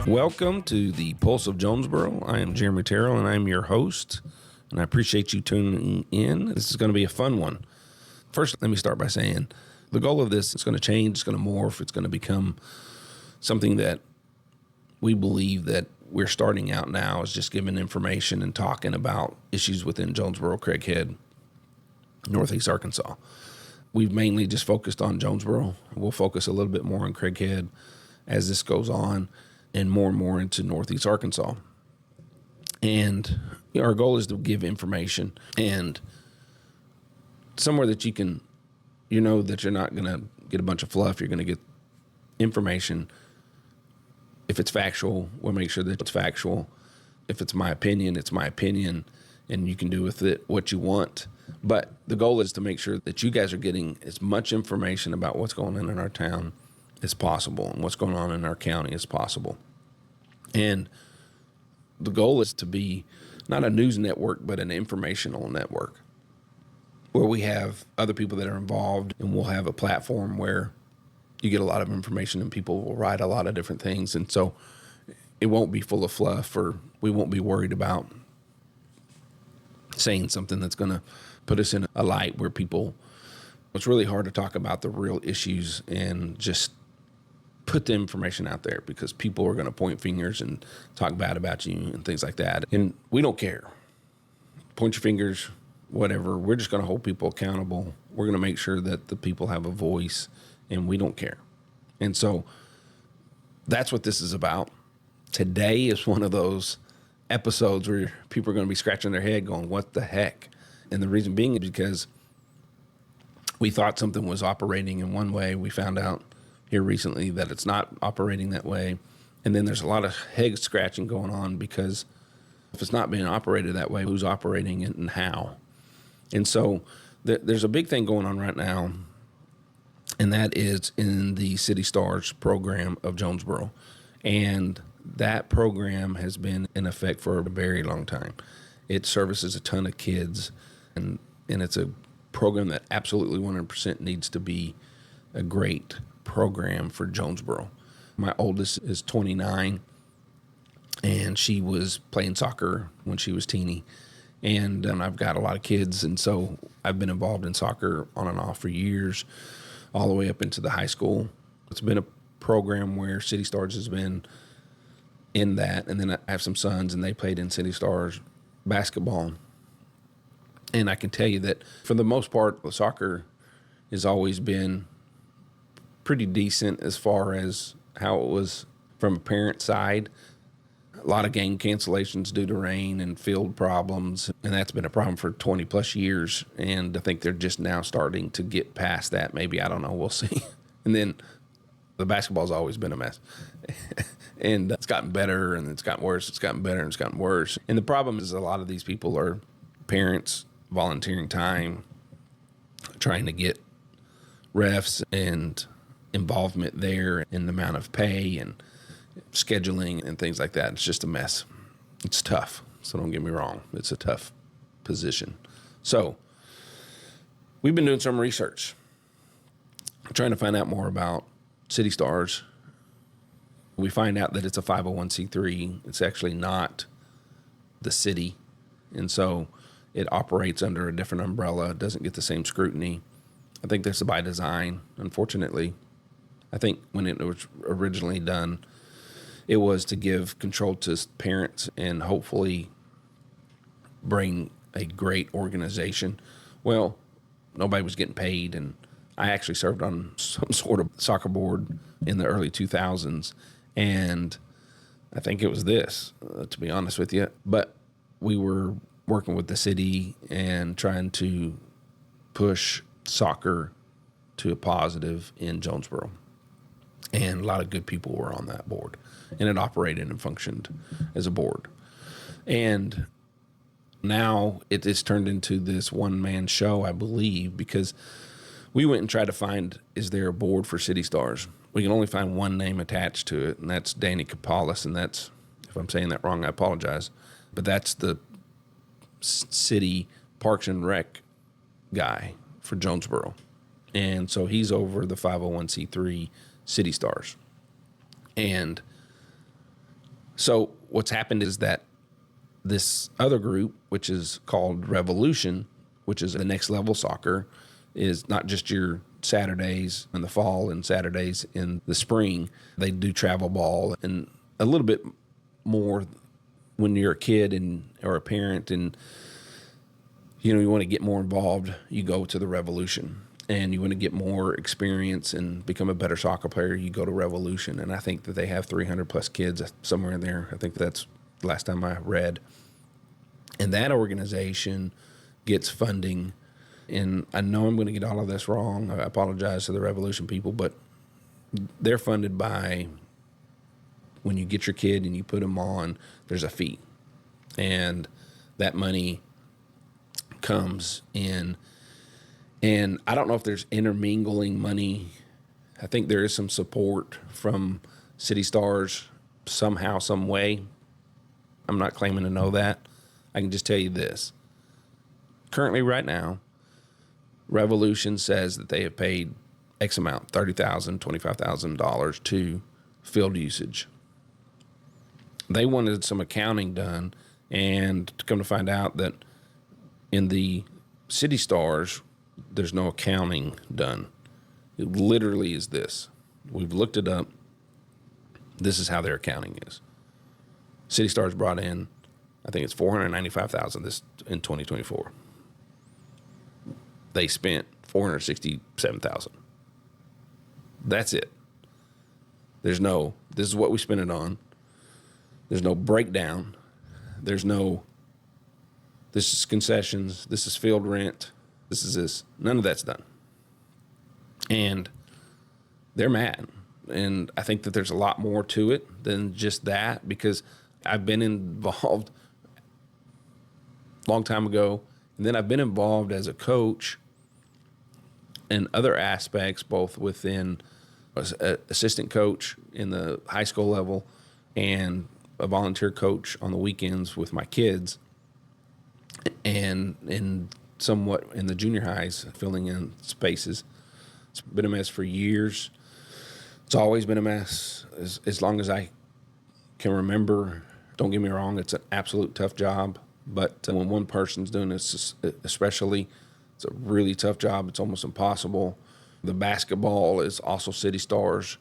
Welcome to the Pulse of Jonesboro. I am Jeremy Terrell, and I'm your host, and I appreciate you tuning in. This is going to be a fun one. First, let me start by saying the goal of this is going to change, it's going to morph, it's going to become something that we believe that we're starting out now is just giving information and talking about issues within Jonesboro, Craighead, Northeast Arkansas. We've mainly just focused on Jonesboro. We'll focus a little bit more on Craighead as this goes on and more into Northeast Arkansas. And our goal is to give information and somewhere that you can, that you're not going to get a bunch of fluff. You're going to get information. If it's factual, we'll make sure that it's factual. If it's my opinion, it's my opinion, and you can do with it what you want. But the goal is to make sure that you guys are getting as much information about what's going on in our town as possible and what's going on in our county as possible. And the goal is to be not a news network, but an informational network where we have other people that are involved, and we'll have a platform where you get a lot of information and people will write a lot of different things. And so it won't be full of fluff, or we won't be worried about saying something that's going to put us in a light where it's really hard to talk about the real issues and just put the information out there because people are going to point fingers and talk bad about you and things like that. And we don't care. Point your fingers, whatever. We're just going to hold people accountable. We're going to make sure that the people have a voice, and we don't care. And so that's what this is about. Today is one of those episodes where people are going to be scratching their head going, what the heck? And the reason being is because we thought something was operating in one way. We found out here recently that it's not operating that way. And then there's a lot of head scratching going on because if it's not being operated that way, who's operating it and how? And so there's a big thing going on right now, and that is in the City Stars program of Jonesboro. And that program has been in effect for a very long time. It services a ton of kids, and it's a program that absolutely 100% needs to be a great program for Jonesboro. My oldest is 29, and she was playing soccer when she was teeny. And I've got a lot of kids, and so I've been involved in soccer on and off for years, all the way up into the high school. It's been a program where City Stars has been in that, and then I have some sons, and they played in City Stars basketball. And I can tell you that for the most part, the soccer has always been pretty decent as far as how it was from a parent side. A lot of game cancellations due to rain and field problems, and that's been a problem for 20 plus years. And I think they're just now starting to get past that. Maybe, I don't know, we'll see. And then the basketball's always been a mess. And it's gotten better, and it's gotten worse. It's gotten better, and it's gotten worse. And the problem is a lot of these people are parents volunteering time, trying to get refs and involvement there, and the amount of pay and scheduling and things like that. It's just a mess. It's tough. So don't get me wrong. It's a tough position. So we've been doing some research, trying to find out more about City Stars. We find out that it's a 501c3. It's actually not the city. And so it operates under a different umbrella. It doesn't get the same scrutiny. I think that's by design, unfortunately. I think when it was originally done, it was to give control to parents and hopefully bring a great organization. Well, nobody was getting paid, and I actually served on some sort of soccer board in the early 2000s, and I think it was this, to be honest with you. But we were working with the city and trying to push soccer to a positive in Jonesboro. And a lot of good people were on that board, and it operated and functioned as a board. And now it is turned into this one-man show, I believe, because we went and tried to find, is there a board for City Stars? We can only find one name attached to it, and that's Danny Kapalis, and that's, if I'm saying that wrong, I apologize, but that's the city Parks and Rec guy for Jonesboro. And so he's over the 501c3 City Stars. And So what's happened is that this other group, which is called Revolution, which is the next level soccer, is not just your Saturdays in the fall and Saturdays in the spring. They do travel ball and a little bit more when you're a kid or a parent and you want to get more involved, you go to the Revolution. And you want to get more experience and become a better soccer player, you go to Revolution. And I think that they have 300 plus kids somewhere in there. I think that's the last time I read. And that organization gets funding. And I know I'm going to get all of this wrong. I apologize to the Revolution people, but they're funded by when you get your kid and you put them on, there's a fee. And that money comes in. And I don't know if there's intermingling money. I think there is some support from City Stars somehow, some way. I'm not claiming to know that. I can just tell you this. Currently, right now, Revolution says that they have paid X amount, $30,000, $25,000 to field usage. They wanted some accounting done, and to come to find out that in the City Stars, there's no accounting done. It literally is this. We've looked it up. This is how their accounting is. City Stars brought in, I think it's $495,000 this in 2024. They spent $467,000. That's it. There's no, this is what we spent it on. There's no breakdown. There's no, this is concessions. This is field rent. This is this. None of that's done. And they're mad. And I think that there's a lot more to it than just that, because I've been involved a long time ago, and then I've been involved as a coach in other aspects, both within as an assistant coach in the high school level and a volunteer coach on the weekends with my kids, and somewhat in the junior highs, filling in spaces. It's been a mess for years. It's always been a mess as long as I can remember. Don't get me wrong, it's an absolute tough job. But when one person's doing this, especially, it's a really tough job. It's almost impossible. The basketball is also City Stars,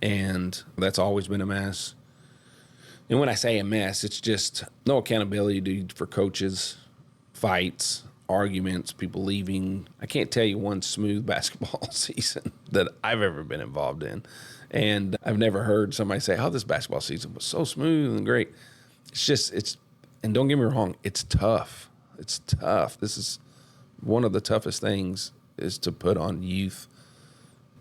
and that's always been a mess. And when I say a mess, it's just no accountability for coaches, fights, arguments, people leaving. I can't tell you one smooth basketball season that I've ever been involved in. And I've never heard somebody say, oh, this basketball season was so smooth and great. And don't get me wrong, it's tough. It's tough. This is one of the toughest things, is to put on youth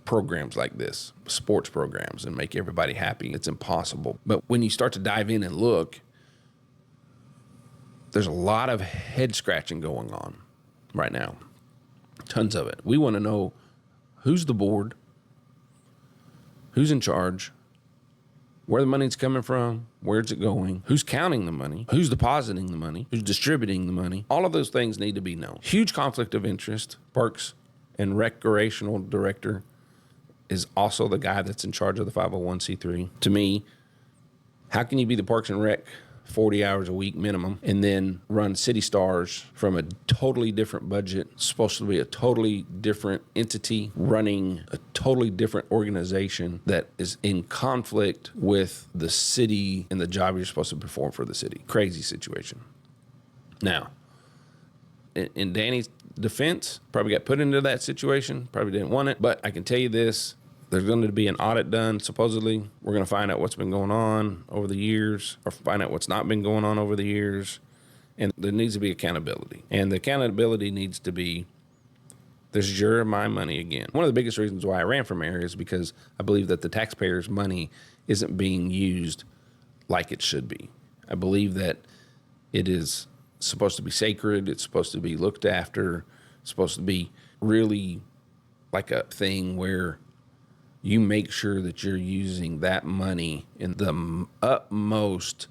programs like this, sports programs, and make everybody happy. It's impossible. But when you start to dive in and look, there's a lot of head scratching going on right now. Tons of it. We want to know who's the board, who's in charge, where the money's coming from, where's it going, who's counting the money, who's depositing the money, who's distributing the money. All of those things need to be known. Huge conflict of interest. Parks and Recreational Director is also the guy that's in charge of the 501c3. To me, how can you be the Parks and Rec 40 hours a week minimum and then run City Stars from a totally different budget, supposed to be a totally different entity, running a totally different organization that is in conflict with the city and the job you're supposed to perform for the city? Crazy situation. Now, in Danny's defense, probably got put into that situation, probably didn't want it, but I can tell you this. There's going to be an audit done, supposedly. We're going to find out what's been going on over the years, or find out what's not been going on over the years. And there needs to be accountability. And the accountability needs to be, this is your and my money again. One of the biggest reasons why I ran for mayor is because I believe that the taxpayers' money isn't being used like it should be. I believe that it is supposed to be sacred. It's supposed to be looked after. It's supposed to be really like a thing where you make sure that you're using that money in the utmost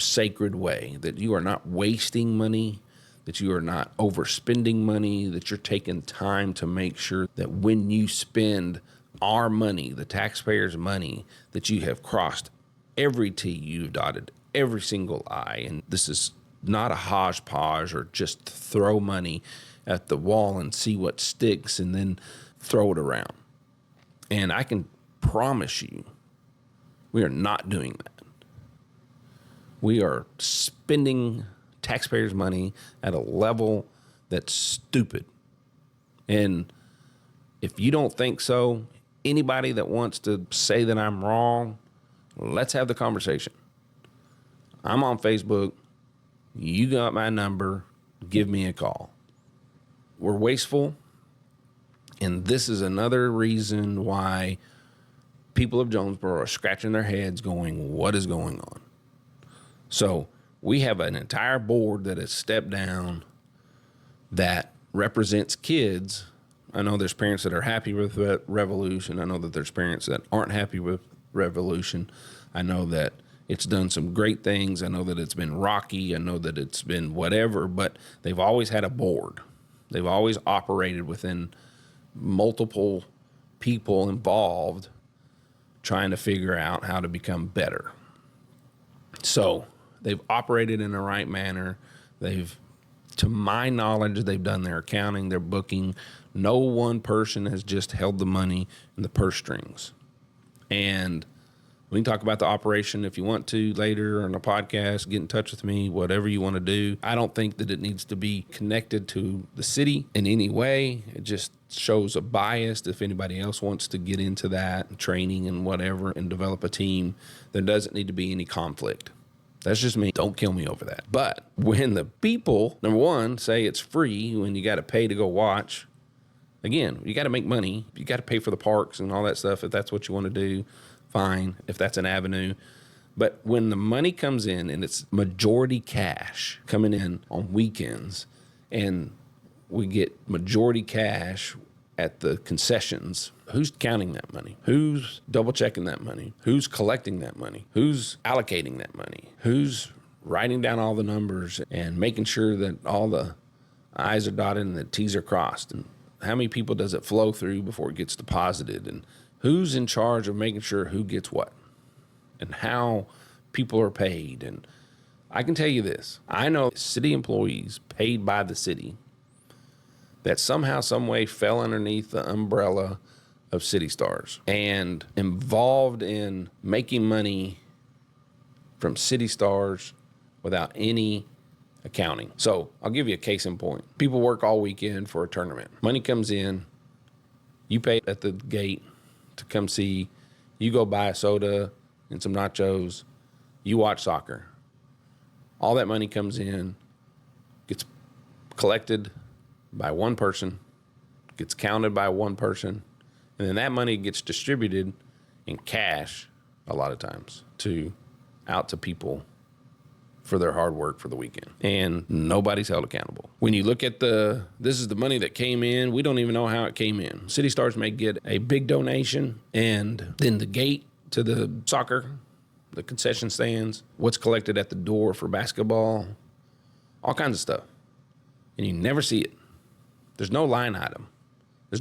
sacred way, that you are not wasting money, that you are not overspending money, that you're taking time to make sure that when you spend our money, the taxpayers' money, that you have crossed every T, you've dotted every single I. And this is not a hodgepodge or just throw money at the wall and see what sticks and then throw it around. And I can promise you, we are not doing that. We are spending taxpayers' money at a level that's stupid. And if you don't think so, anybody that wants to say that I'm wrong, let's have the conversation. I'm on Facebook. You got my number. Give me a call. We're wasteful. And this is another reason why people of Jonesboro are scratching their heads going, what is going on? So we have an entire board that has stepped down that represents kids. I know there's parents that are happy with Revolution. I know that there's parents that aren't happy with Revolution. I know that it's done some great things. I know that it's been rocky. I know that it's been whatever, but they've always had a board. They've always operated within multiple people involved trying to figure out how to become better. So they've operated in the right manner. To my knowledge, they've done their accounting, their booking. No one person has just held the money in the purse strings. And we can talk about the operation if you want to later on a podcast. Get in touch with me, whatever you want to do. I don't think that it needs to be connected to the city in any way. It just shows a bias. If anybody else wants to get into that training and whatever and develop a team, there doesn't need to be any conflict. That's just me. Don't kill me over that. But when the people, number one, say it's free when you got to pay to go watch, again, you got to make money. You got to pay for the parks and all that stuff. If that's what you want to do, fine, if that's an avenue. But when the money comes in and it's majority cash coming in on weekends, and we get majority cash at the concessions, who's counting that money? Who's double checking that money? Who's collecting that money? Who's allocating that money? Who's writing down all the numbers and making sure that all the I's are dotted and the T's are crossed? And how many people does it flow through before it gets deposited? And who's in charge of making sure who gets what and how people are paid? And I can tell you this. I know city employees paid by the city that somehow, some way fell underneath the umbrella of City Stars and involved in making money from City Stars without any accounting. So I'll give you a case in point. People work all weekend for a tournament. Money comes in. You pay at the gate to come see. You go buy a soda and some nachos. You watch soccer. All that money comes in, gets collected by one person, gets counted by one person, and then that money gets distributed in cash a lot of times out to people for their hard work for the weekend. And nobody's held accountable. When you look at this is the money that came in, we don't even know how it came in. City Stars may get a big donation, and then the gate to the soccer, the concession stands, what's collected at the door for basketball, all kinds of stuff. And you never see it. There's no line item. This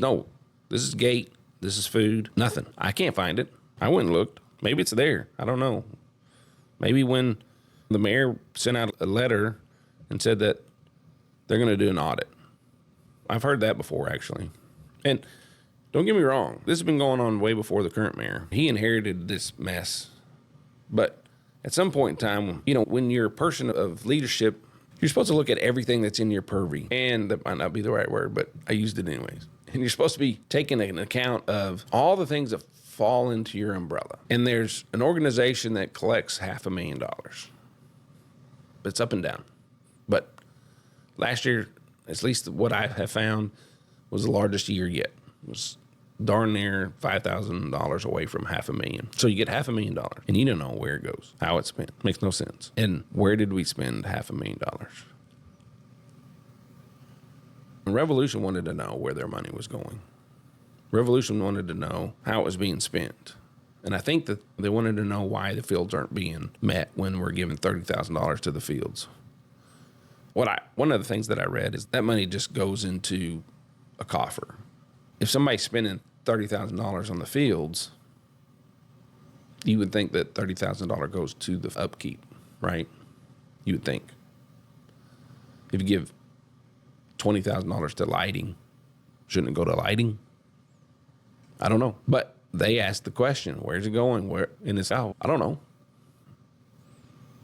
is gate, this is food, nothing. I can't find it. I went and looked. Maybe it's there. I don't know. Maybe when the mayor sent out a letter and said that they're going to do an audit. I've heard that before, actually. And don't get me wrong. This has been going on way before the current mayor. He inherited this mess. But at some point in time, when you're a person of leadership, you're supposed to look at everything that's in your purview. And that might not be the right word, but I used it anyways. And you're supposed to be taking an account of all the things that fall into your umbrella. And there's an organization that collects $500,000. It's up and down. But last year, at least what I have found, was the largest year yet. It was darn near $5,000 away from $500,000. So you get $500,000 and you don't know where it goes, how it's spent. Makes no sense. And where did we spend $500,000? And Revolution wanted to know where their money was going. Revolution wanted to know how it was being spent. And I think that they wanted to know why the fields aren't being met when we're giving $30,000 to the fields. One of the things that I read is that money just goes into a coffer. If somebody's spending $30,000 on the fields, You would think that $30,000 goes to the upkeep, right? You would think. If you give $20,000 to lighting, shouldn't it go to lighting? I don't know. But they asked the question, where's it going? Where? And it's out. I don't know.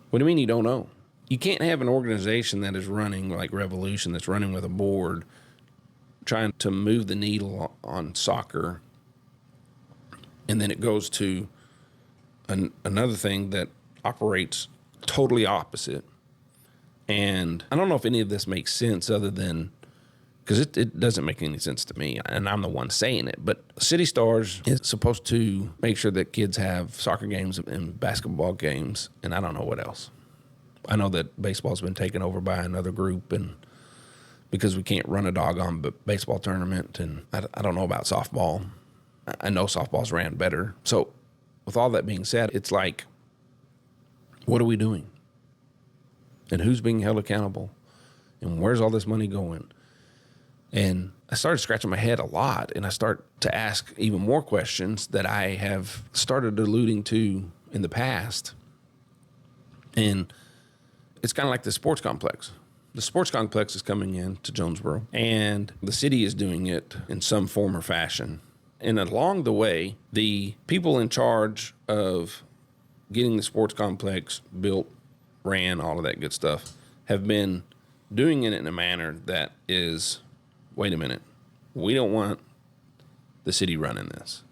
What do you mean you don't know? You can't have an organization that is running like Revolution, that's running with a board, trying to move the needle on soccer, and then it goes to another thing that operates totally opposite. And I don't know if any of this makes sense other than, because it doesn't make any sense to me, and I'm the one saying it, but City Stars is supposed to make sure that kids have soccer games and basketball games, and I don't know what else. I know that baseball's been taken over by another group, and because we can't run a doggone baseball tournament, and I don't know about softball. I know softball's ran better. So with all that being said, it's like, what are we doing? And who's being held accountable? And where's all this money going? And I started scratching my head a lot, and I start to ask even more questions that I have started alluding to in the past. And it's kind of like the sports complex. The sports complex is coming in to Jonesboro, and the city is doing it in some form or fashion. And along the way, the people in charge of getting the sports complex built, ran, all of that good stuff, have been doing it in a manner that is, wait a minute, we don't want the city running this.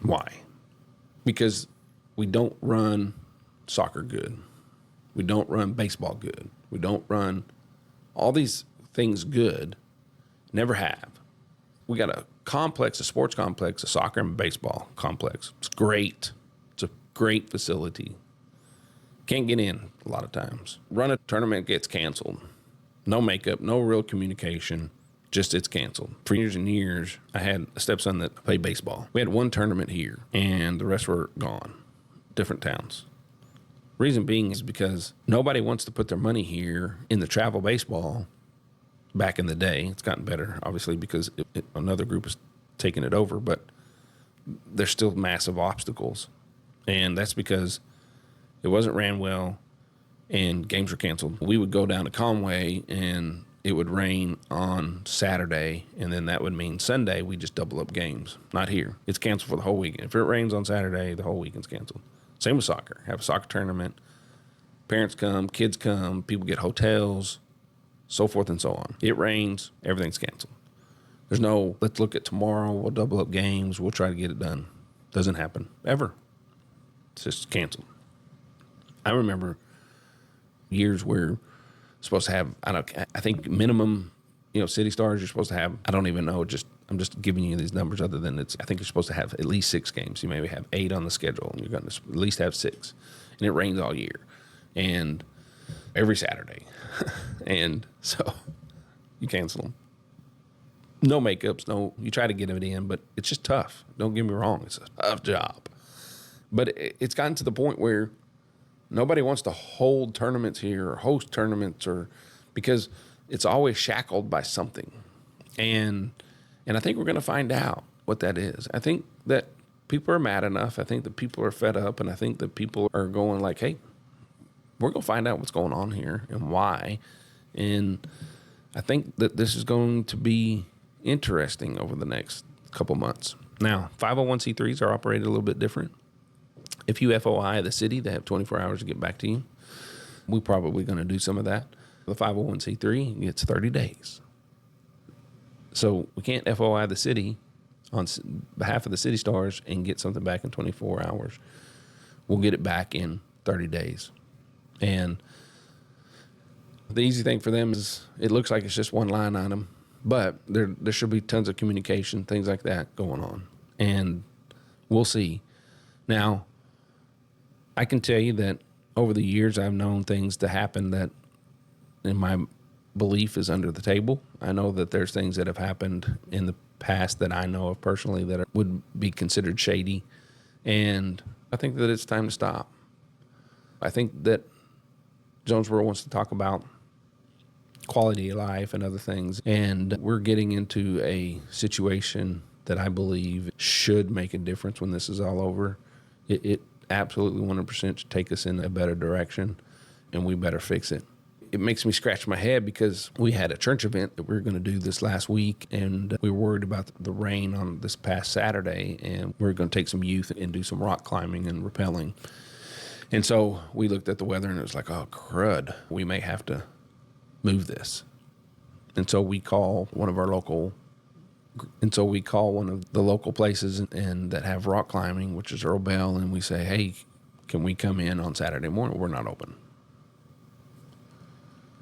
Why? Because we don't run soccer good. We don't run baseball good. We don't run all these things good. Never have. We got a complex, a sports complex, a soccer and baseball complex. It's great. It's a great facility. Can't get in a lot of times. Run a tournament, gets canceled. No makeup, no real communication. Just it's canceled. For years and years, I had a stepson that played baseball. We had one tournament here, and the rest were gone. Different towns. Reason being is because nobody wants to put their money here in the travel baseball. Back in the day, it's gotten better, obviously, because another group is taking it over, but there's still massive obstacles. And that's because it wasn't ran well and games were canceled. We would go down to Conway and it would rain on Saturday, and then that would mean Sunday we just double up games. Not here. It's canceled for the whole weekend. If it rains on Saturday, the whole weekend's canceled. Same with soccer. Have a soccer tournament. Parents come, kids come, people get hotels, so forth and so on. It rains, everything's canceled. There's no, let's look at tomorrow, we'll double up games, we'll try to get it done. Doesn't happen, ever. It's just canceled. I remember years where supposed to have, I think minimum, City Stars, you're supposed to have, I don't even know, I'm just giving you these numbers other than I think you're supposed to have at least 6 games. You maybe have 8 on the schedule, and you're going to at least have 6. And it rains all year. And every Saturday. And so you cancel them. No makeups, you try to get it in, but it's just tough. Don't get me wrong. It's a tough job. But it's gotten to the point where nobody wants to hold tournaments here or host tournaments because it's always shackled by something. And I think we're going to find out what that is. I think that people are mad enough. I think that people are fed up, and I think that people are going like, hey, we're going to find out what's going on here and why. And I think that this is going to be interesting over the next couple months. Now, 501c3s are operated a little bit different. If you FOI the city, they have 24 hours to get back to you. We're probably going to do some of that. The 501c3 gets 30 days. So we can't FOI the city on behalf of the City Stars and get something back in 24 hours. We'll get it back in 30 days. And the easy thing for them is it looks like it's just one line item, but there should be tons of communication, things like that going on. And we'll see. Now, I can tell you that over the years I've known things to happen that in my belief is under the table. I know that there's things that have happened in the past that I know of personally that would be considered shady. And I think that it's time to stop. I think that Jonesboro wants to talk about quality of life and other things. And we're getting into a situation that I believe should make a difference when this is all over. It absolutely 100% should take us in a better direction, and we better fix it. It makes me scratch my head because we had a church event that we were going to do this last week, and we were worried about the rain on this past Saturday, and we were going to take some youth and do some rock climbing and rappelling. And so we looked at the weather, and it was like, oh, crud, we may have to move this. And so we call one of the local places and that have rock climbing, which is Earl Bell, and we say, hey, can we come in on Saturday morning? We're not open.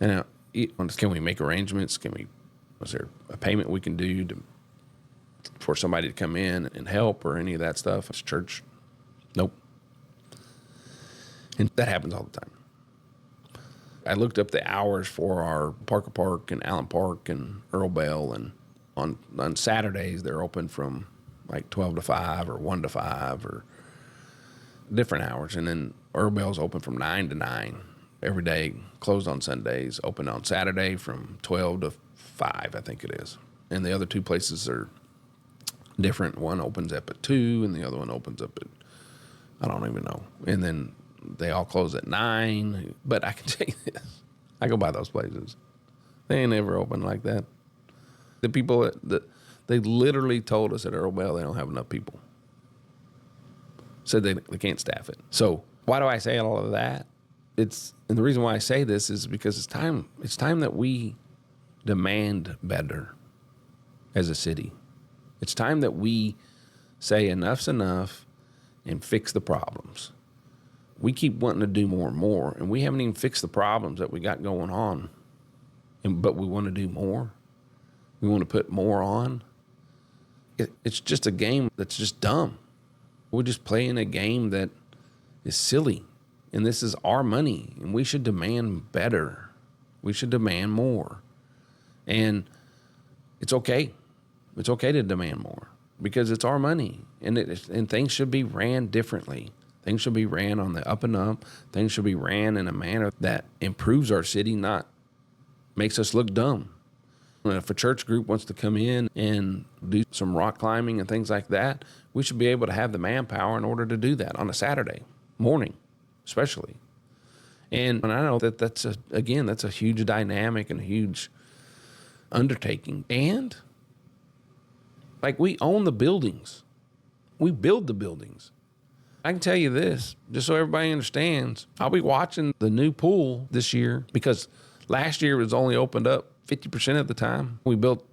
And can we make arrangements? Was there a payment we can do for somebody to come in and help or any of that stuff? It's church. Nope. And that happens all the time. I looked up the hours for our Parker Park and Allen Park and Earl Bell, and on Saturdays they're open from like 12 to 5 or 1 to 5 or different hours. And then Earl Bell's open from 9 to 9 every day, closed on Sundays, open on Saturday from 12 to 5, I think it is. And the other two places are different. One opens up at 2 and the other one opens up at, I don't even know. And then they all close at 9. But I can tell you this, I go by those places. They ain't ever open like that. The people they literally told us at Earl Bell they don't have enough people. Said they can't staff it. So why do I say all of that? And the reason why I say this is because it's time that we demand better as a city. It's time that we say enough's enough and fix the problems. We keep wanting to do more and more, and we haven't even fixed the problems that we got going on. But we want to do more. We want to put more on. It's just a game that's just dumb. We're just playing a game that is silly. And this is our money, and we should demand better. We should demand more. And it's okay. It's okay to demand more because it's our money, and things should be ran differently. Things should be ran on the up and up. Things should be ran in a manner that improves our city, not makes us look dumb. And if a church group wants to come in and do some rock climbing and things like that, we should be able to have the manpower in order to do that on a Saturday morning, especially. And I know that that's a huge dynamic and a huge undertaking. And like, we own the buildings. We build the buildings. I can tell you this, just so everybody understands, I'll be watching the new pool this year because last year it was only opened up 50% of the time. We built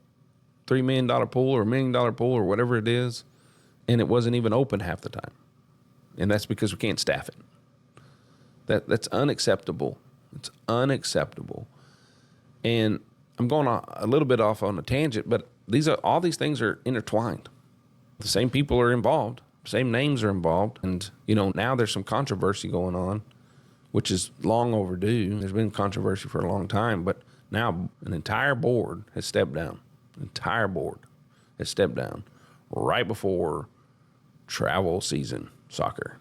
$3 million pool or $1 million pool or whatever it is, and it wasn't even open half the time. And that's because we can't staff it. That's unacceptable. It's unacceptable. And I'm going a little bit off on a tangent, but all these things are intertwined. The same people are involved. Same names are involved. And, now there's some controversy going on, which is long overdue. There's been controversy for a long time, but now an entire board has stepped down. Entire board has stepped down right before travel season soccer.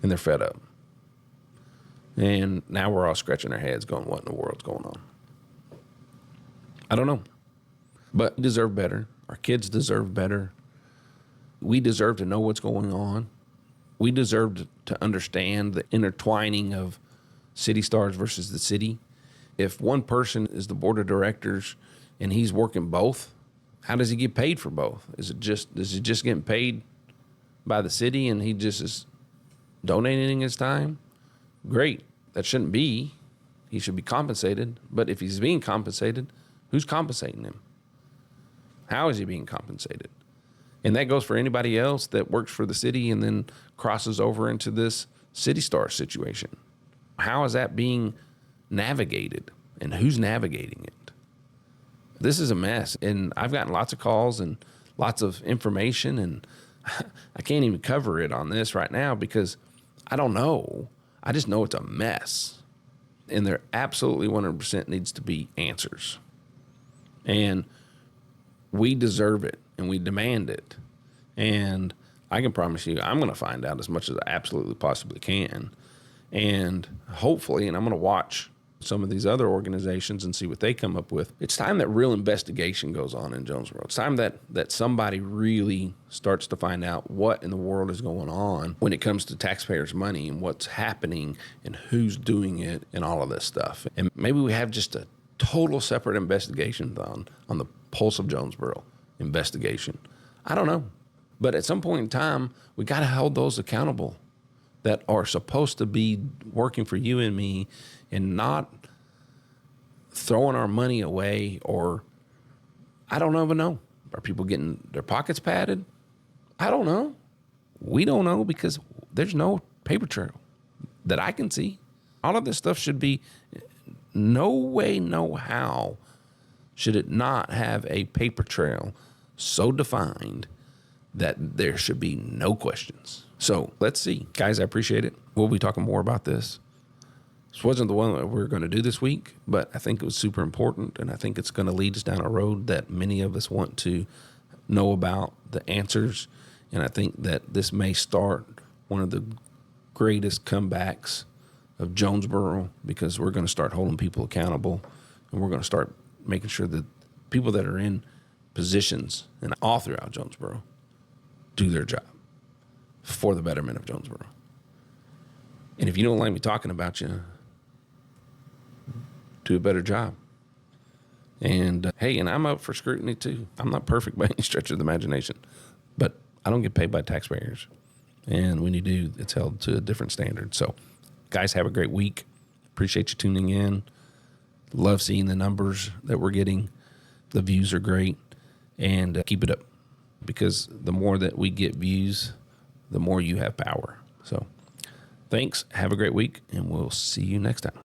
And they're fed up. And now we're all scratching our heads going, what in the world's going on? I don't know. But we deserve better. Our kids deserve better. We deserve to know what's going on. We deserve to understand the intertwining of City Stars versus the city. If one person is the board of directors and he's working both, how does he get paid for both? Is he just getting paid by the city and he just is donating his time? Great. That shouldn't be. He should be compensated. But if he's being compensated, who's compensating him? How is he being compensated? And that goes for anybody else that works for the city and then crosses over into this City Star situation. How is that being navigated, and who's navigating it? This is a mess, and I've gotten lots of calls and lots of information, and I can't even cover it on this right now because I don't know. I just know it's a mess, and there absolutely 100% needs to be answers. And we deserve it, and we demand it. And I can promise you I'm going to find out as much as I absolutely possibly can. And hopefully, and I'm going to watch some of these other organizations and see what they come up with. It's time that real investigation goes on in Jonesboro. It's time that somebody really starts to find out what in the world is going on when it comes to taxpayers' money and what's happening and who's doing it and all of this stuff. And maybe we have just a total separate investigation on the Pulse of Jonesboro investigation. I don't know. But at some point in time, we got to hold those accountable that are supposed to be working for you and me and not throwing our money away, or I don't even know. Are people getting their pockets padded? I don't know. We don't know because there's no paper trail that I can see. All of this stuff should be no way, no how should it not have a paper trail so defined that there should be no questions. So let's see. Guys, I appreciate it. We'll be talking more about this. This wasn't the one that we were going to do this week, but I think it was super important, and I think it's going to lead us down a road that many of us want to know about the answers. And I think that this may start one of the greatest comebacks of Jonesboro, because we're going to start holding people accountable, and we're going to start making sure that people that are in positions and all throughout Jonesboro do their job for the betterment of Jonesboro. And if you don't like me talking about you, do a better job. And hey, and I'm up for scrutiny too. I'm not perfect by any stretch of the imagination, but I don't get paid by taxpayers. And when you do, it's held to a different standard. So guys, have a great week. Appreciate you tuning in. Love seeing the numbers that we're getting. The views are great, and keep it up, because the more that we get views, the more you have power. So thanks. Have a great week, and we'll see you next time.